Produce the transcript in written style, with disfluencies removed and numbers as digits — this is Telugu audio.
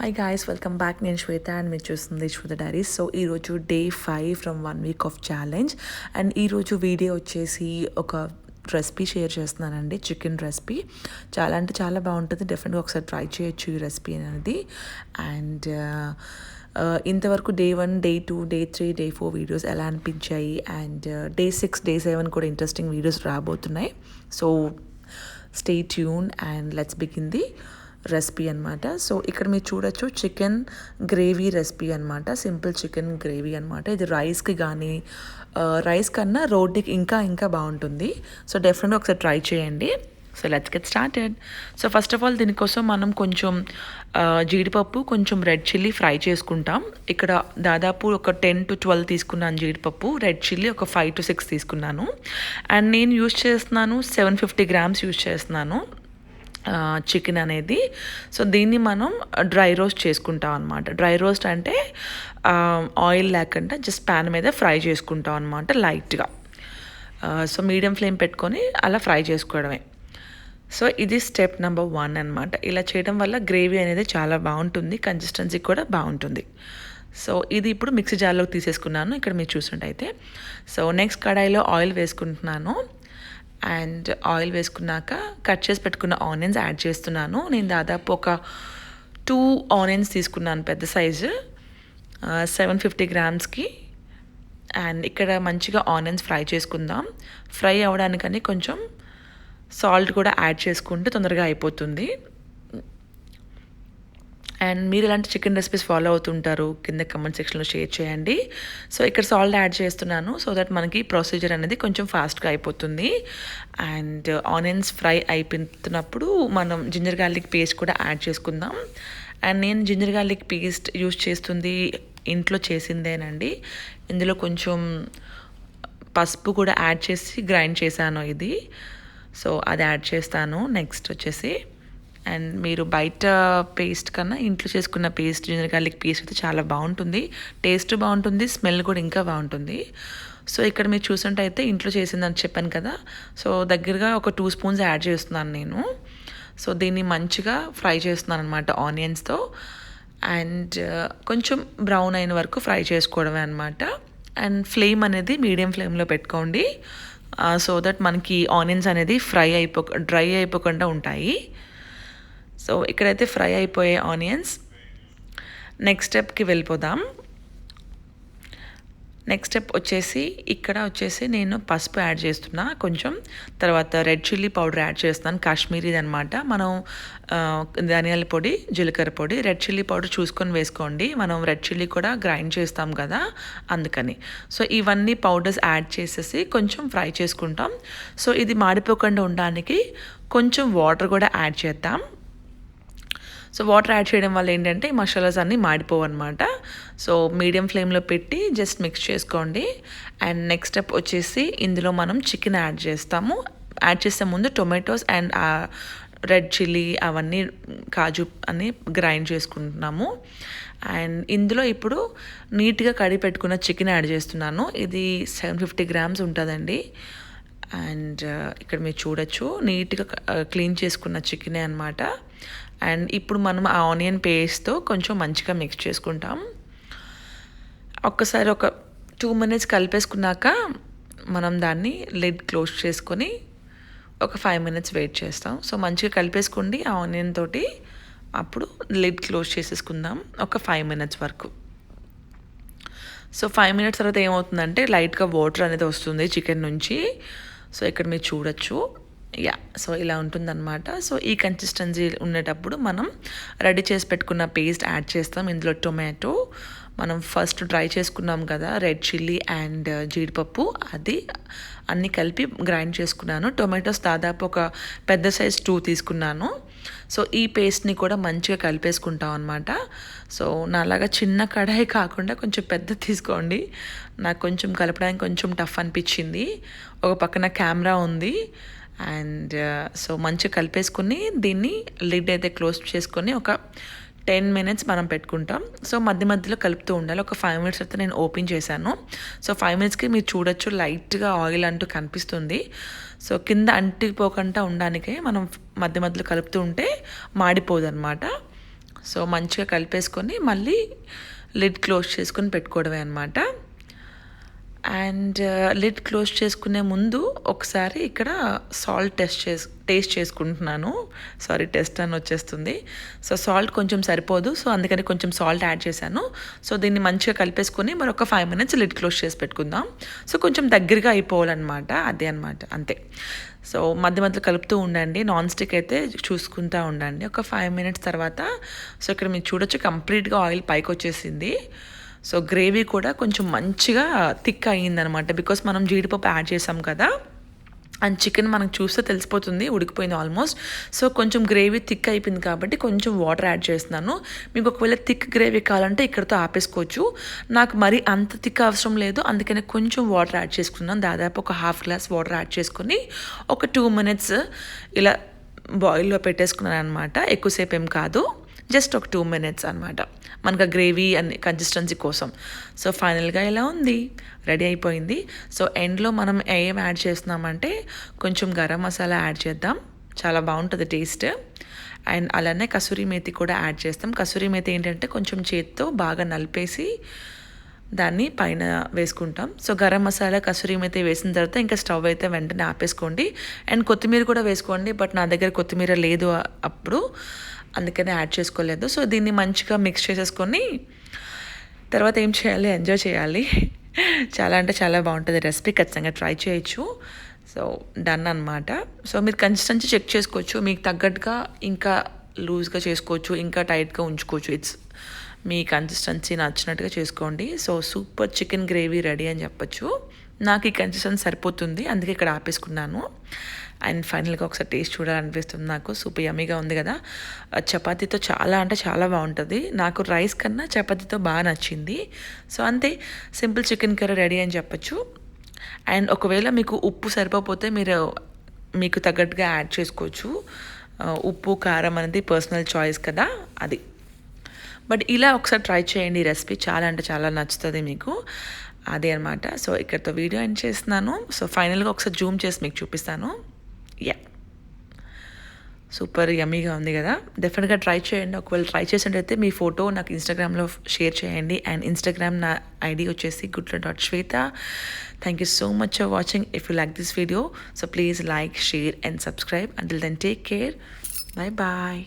Hi guys, welcome back. నేను శ్వేత అండ్ మీరు చూస్తుంది శ్వేత డైరీస్. సో ఈరోజు day 5 from 1 week off challenge. And ఈరోజు వీడియో వచ్చేసి ఒక రెసిపీ షేర్ చేస్తున్నానండి, చికెన్ రెసిపీ. చాలా అంటే చాలా బాగుంటుంది, డెఫినెట్గా ఒకసారి ట్రై చేయొచ్చు ఈ రెసిపీ అనేది. అండ్ ఇంతవరకు day 1, day 2, day 3, day 4 videos ఎలా అనిపించాయి, అండ్ డే 6, డే 7 కూడా ఇంట్రెస్టింగ్ వీడియోస్ రాబోతున్నాయి. So stay tune and let's begin the recipe అనమాట. సో ఇక్కడ మీరు చూడొచ్చు, చికెన్ గ్రేవీ రెసిపీ అనమాట, సింపుల్ చికెన్ గ్రేవీ అనమాట. ఇది రైస్కి కానీ రైస్ కన్నా రోటీకి ఇంకా బాగుంటుంది. సో డెఫినెట్గా ఒకసారి ట్రై చేయండి. So let's get started. So first of all దీనికోసం మనం కొంచెం జీడిపప్పు, కొంచెం రెడ్ చిల్లీ ఫ్రై చేసుకుంటాం. ఇక్కడ దాదాపు ఒక 10 to 12 తీసుకున్నాను జీడిపప్పు, రెడ్ చిల్లీ ఒక 5 to 6 తీసుకున్నాను. అండ్ నేను యూస్ చేస్తున్నాను 750 grams యూస్ చేస్తున్నాను చికెన్ అనేది. సో దీన్ని మనం డ్రై రోస్ట్ చేసుకుంటాం అనమాట. డ్రై రోస్ట్ అంటే ఆయిల్ లేకుండా జస్ట్ ప్యాన్ మీద ఫ్రై చేసుకుంటాం అనమాట లైట్గా. సో మీడియం ఫ్లేమ్ పెట్టుకొని అలా ఫ్రై చేసుకోవడమే. సో ఇది స్టెప్ నెంబర్ 1 అనమాట. ఇలా చేయడం వల్ల గ్రేవీ అనేది చాలా బాగుంటుంది, కన్సిస్టెన్సీ కూడా బాగుంటుంది. సో ఇది ఇప్పుడు మిక్సీ జార్లోకి తీసేసుకున్నాను, ఇక్కడ మీరు చూసినట్టయితే. సో నెక్స్ట్ కడాయిలో ఆయిల్ వేసుకుంటున్నాను. అండ్ ఆయిల్ వేసుకున్నాక కట్ చేసి పెట్టుకున్న ఆనియన్స్ యాడ్ చేస్తున్నాను. నేను దాదాపు ఒక 2 ఆనియన్స్ తీసుకున్నాను, పెద్ద సైజు, 750 గ్రామ్స్కి. అండ్ ఇక్కడ మంచిగా ఆనియన్స్ ఫ్రై చేసుకుందాం. ఫ్రై అవ్వడానికని కొంచెం సాల్ట్ కూడా యాడ్ చేసుకుంటే తొందరగా అయిపోతుంది. అండ్ మీరు ఇలాంటి చికెన్ రెసిపీస్ ఫాలో అవుతుంటారు, కింద కమెంట్ సెక్షన్లో షేర్ చేయండి. సో ఇక్కడ సాల్ట్ యాడ్ చేస్తున్నాను సో దట్ మనకి ప్రొసీజర్ అనేది కొంచెం ఫాస్ట్గా అయిపోతుంది. అండ్ ఆనియన్స్ ఫ్రై అయిపోతున్నప్పుడు మనం జింజర్ గార్లిక్ పేస్ట్ కూడా యాడ్ చేసుకుందాం. అండ్ నేను జింజర్ గార్లిక్ పేస్ట్ యూస్ చేస్తుంది ఇంట్లో చేసిందేనండి. ఇందులో కొంచెం పసుపు కూడా యాడ్ చేసి గ్రైండ్ చేశాను ఇది. సో అది యాడ్ చేస్తాను. నెక్స్ట్ వచ్చేసి, అండ్ మీరు బయట పేస్ట్ కన్నా ఇంట్లో చేసుకున్న పేస్ట్, జింజర్ గార్లిక్ పేస్ట్ అయితే చాలా బాగుంటుంది, టేస్ట్ బాగుంటుంది, స్మెల్ కూడా ఇంకా బాగుంటుంది. సో ఇక్కడ మీరు చూసినట్టయితే ఇంట్లో చేసిందని చెప్పాను కదా, సో దగ్గరగా ఒక 2 స్పూన్స్ యాడ్ చేస్తున్నాను నేను. సో దీన్ని మంచిగా ఫ్రై చేస్తున్నాను అనమాట ఆనియన్స్తో. అండ్ కొంచెం బ్రౌన్ అయిన వరకు ఫ్రై చేసుకోవడమే అనమాట. అండ్ ఫ్లేమ్ అనేది మీడియం ఫ్లేమ్లో పెట్టుకోండి, సో దట్ మనకి ఆనియన్స్ అనేది డ్రై అయిపోకుండా ఉంటాయి. సో ఇక్కడైతే ఫ్రై అయిపోయే ఆనియన్స్. నెక్స్ట్ స్టెప్కి వెళ్ళిపోదాం. నెక్స్ట్ స్టెప్ వచ్చేసి, ఇక్కడ వచ్చేసి నేను పసుపు యాడ్ చేస్తున్నా కొంచెం, తర్వాత రెడ్ చిల్లీ పౌడర్ యాడ్ చేస్తున్నాను, కాశ్మీరీది అనమాట. మనం ధనియాల పొడి, జీలకర్ర పొడి, రెడ్ చిల్లీ పౌడర్ చూసుకొని వేసుకోండి, మనం రెడ్ చిల్లీ కూడా గ్రైండ్ చేస్తాం కదా అందుకని. సో ఇవన్నీ పౌడర్స్ యాడ్ చేసేసి కొంచెం ఫ్రై చేసుకుంటాం. సో ఇది మాడిపోకుండా ఉండడానికి కొంచెం వాటర్ కూడా యాడ్ చేద్దాం. సో వాటర్ యాడ్ చేయడం వల్ల ఏంటంటే ఈ మసాలాస్ అన్నీ మాడిపోవు అనమాట. సో మీడియం ఫ్లేమ్లో పెట్టి జస్ట్ మిక్స్ చేసుకోండి. అండ్ నెక్స్ట్ స్టెప్ వచ్చేసి, ఇందులో మనం చికెన్ యాడ్ చేస్తాము. యాడ్ చేసే ముందు టొమాటోస్ అండ్ రెడ్ చిల్లీ అవన్నీ, కాజు అన్నీ గ్రైండ్ చేసుకుంటున్నాము. అండ్ ఇందులో ఇప్పుడు నీట్గా కడిగి పెట్టుకున్న చికెన్ యాడ్ చేస్తున్నాను. ఇది 750 grams ఉంటుందండి. అండ్ ఇక్కడ మీరు చూడొచ్చు, నీట్గా క్లీన్ చేసుకున్న చికెనే అనమాట. అండ్ ఇప్పుడు మనం ఆ ఆనియన్ పేస్ట్తో కొంచెం మంచిగా మిక్స్ చేసుకుంటాం. ఒక్కసారి ఒక 2 minutes కలిపేసుకున్నాక మనం దాన్ని లిడ్ క్లోజ్ చేసుకొని ఒక 5 minutes వెయిట్ చేస్తాం. సో మంచిగా కలిపేసుకోండి ఆ ఆనియన్ తోటి, అప్పుడు లిడ్ క్లోజ్ చేసేసుకుందాం ఒక 5 minutes వరకు. సో 5 minutes తర్వాత ఏమవుతుందంటే లైట్గా వాటర్ అనేది వస్తుంది చికెన్ నుంచి. సో ఇక్కడ మీరు చూడొచ్చు, సో ఇలా ఉంటుందన్నమాట. సో ఈ కన్సిస్టెన్సీ ఉండేటప్పుడు మనం రెడీ చేసి పెట్టుకున్న పేస్ట్ యాడ్ చేస్తాం. ఇందులో టొమాటో, మనం ఫస్ట్ డ్రై చేసుకున్నాం కదా రెడ్ చిల్లీ అండ్ జీడిపప్పు, అది అన్నీ కలిపి గ్రైండ్ చేసుకున్నాను. టొమాటోస్ దాదాపు ఒక పెద్ద సైజ్ 2 తీసుకున్నాను. సో ఈ పేస్ట్ని కూడా మంచిగా కలిపేసుకుంటాం అనమాట. సో నాలాగా చిన్న కడాయి కాకుండా కొంచెం పెద్ద తీసుకోండి, నాకు కొంచెం కలపడానికి కొంచెం టఫ్ అనిపించింది. ఒక పక్కన కెమెరా ఉంది. అండ్ సో మంచిగా కలిపేసుకుని దీన్ని లిడ్ అయితే క్లోజ్ చేసుకొని ఒక 10 minutes మనం పెట్టుకుంటాం. సో మధ్య మధ్యలో కలుపుతూ ఉండాలి. ఒక 5 minutes అయితే నేను ఓపెన్ చేశాను. సో 5 minutesకి మీరు చూడొచ్చు లైట్గా ఆయిల్ అంటూ కనిపిస్తుంది. సో కింద అంటిపోకుండా ఉండడానికే మనం మధ్య మధ్యలో కలుపుతూ ఉంటే మాడిపోదు అనమాట. సో మంచిగా కలిపేసుకొని మళ్ళీ లిడ్ క్లోజ్ చేసుకొని పెట్టుకోవడమే అనమాట. అండ్ లిడ్ క్లోజ్ చేసుకునే ముందు ఒకసారి ఇక్కడ సాల్ట్ టేస్ట్ చేసుకుంటున్నాను. సారీ, టెస్ట్ అని వచ్చేస్తుంది. సో సాల్ట్ కొంచెం సరిపోదు, సో అందుకని కొంచెం సాల్ట్ యాడ్ చేశాను. సో దీన్ని మంచిగా కలిపేసుకొని మరొక 5 minutes లిడ్ క్లోజ్ చేసి పెట్టుకుందాం. సో కొంచెం దగ్గరగా అయిపోవాలన్నమాట, అదే అనమాట, అంతే. సో మధ్య మధ్యలో కలుపుతూ ఉండండి, నాన్ స్టిక్ అయితే చూసుకుంటూ ఉండండి. ఒక 5 minutes తర్వాత సో ఇక్కడ మీరు చూడొచ్చు కంప్లీట్గా ఆయిల్ పైకి వచ్చేసింది. సో గ్రేవీ కూడా కొంచెం మంచిగా థిక్ అయ్యిందనమాట, బికాస్ మనం జీడిపప్పు యాడ్ చేసాం కదా. అండ్ చికెన్ మనకు చూస్తే తెలిసిపోతుంది ఉడికిపోయింది ఆల్మోస్ట్. సో కొంచెం గ్రేవీ థిక్ అయిపోయింది కాబట్టి కొంచెం వాటర్ యాడ్ చేస్తున్నాను. మీకు ఒకవేళ థిక్ గ్రేవీ కావాలంటే ఇక్కడతో ఆపేసుకోవచ్చు. నాకు మరి అంత థిక్ అవసరం లేదు, అందుకని కొంచెం వాటర్ యాడ్ చేసుకున్నాను. దాదాపు ఒక 1/2 glass వాటర్ యాడ్ చేసుకుని ఒక 2 minutes ఇలా బాయిల్లో పెట్టేసుకున్నాను అనమాట. ఎక్కువసేపు ఏం కాదు, జస్ట్ ఒక 2 minutes అనమాట, మనకు గ్రేవీ అండ్ కన్సిస్టెన్సీ కోసం. సో ఫైనల్గా ఇలా ఉంది, రెడీ అయిపోయింది. సో ఎండ్లో మనం ఏం యాడ్ చేస్తున్నామంటే కొంచెం గరం మసాలా యాడ్ చేద్దాం, చాలా బాగుంటుంది టేస్ట్. అండ్ అలానే కసూరి మేతి కూడా యాడ్ చేస్తాం. కసూరి మేతి ఏంటంటే కొంచెం చేత్తో బాగా నలిపేసి దాన్ని పైన వేసుకుంటాం. సో గరం మసాలా కసూరి మేతి వేసిన తర్వాత ఇంకా స్టవ్ అయితే వెంటనే ఆపేసుకోండి. అండ్ కొత్తిమీర కూడా వేసుకోండి, బట్ నా దగ్గర కొత్తిమీర లేదు అప్పుడు, అందుకనే యాడ్ చేసుకోలేదు. సో దీన్ని మంచిగా మిక్స్ చేసేసుకొని తర్వాత ఏం చేయాలి, ఎంజాయ్ చేయాలి. చాలా అంటే చాలా బాగుంటుంది రెసిపీ, ఖచ్చితంగా ట్రై చేయొచ్చు. సో డన్ అనమాట. సో మీరు కన్సిస్టెన్సీ చెక్ చేసుకోవచ్చు, మీకు తగ్గట్టుగా ఇంకా లూజ్గా చేసుకోవచ్చు, ఇంకా టైట్గా ఉంచుకోవచ్చు. ఇట్స్ మీ కన్సిస్టెన్సీ నచ్చినట్టుగా చేసుకోండి. So super chicken gravy ready అని చెప్పొచ్చు. నాకు ఈ కన్సిస్టెన్సీ సరిపోతుంది, అందుకే ఇక్కడ ఆపేసుకున్నాను. అండ్ ఫైనల్గా ఒకసారి టేస్ట్ చూడాలనిపిస్తుంది నాకు. సూపర్ యమ్మీగా ఉంది కదా. చపాతీతో చాలా అంటే చాలా బాగుంటుంది. నాకు రైస్ కన్నా చపాతీతో బాగా నచ్చింది. సో అంతే, సింపుల్ చికెన్ కర్రీ రెడీ అని చెప్పొచ్చు. అండ్ ఒకవేళ మీకు ఉప్పు సరిపోతే మీరు మీకు తగ్గట్టుగా యాడ్ చేసుకోవచ్చు. ఉప్పు కారం అనేది పర్సనల్ చాయిస్ కదా, అది. బట్ ఇలా ఒకసారి ట్రై చేయండి, రెసిపీ చాలా అంటే చాలా నచ్చుతుంది మీకు, అదే అనమాట. సో ఇక్కడతో వీడియో ఎండ్ చేస్తున్నాను. సో ఫైనల్గా ఒకసారి జూమ్ చేసి మీకు చూపిస్తాను. యా, సూపర్ యమ్మీగా ఉంది కదా. డెఫినెట్గా ట్రై చేయండి. ఒకవేళ ట్రై చేసినట్టయితే మీ ఫోటో నాకు ఇన్స్టాగ్రామ్లో షేర్ చేయండి. అండ్ ఇన్స్టాగ్రామ్ నా ఐడి వచ్చేసి gutla.shweta. Thank you so much for watching. If you like this video, so please like, share and subscribe. Until then, take care. Bye bye.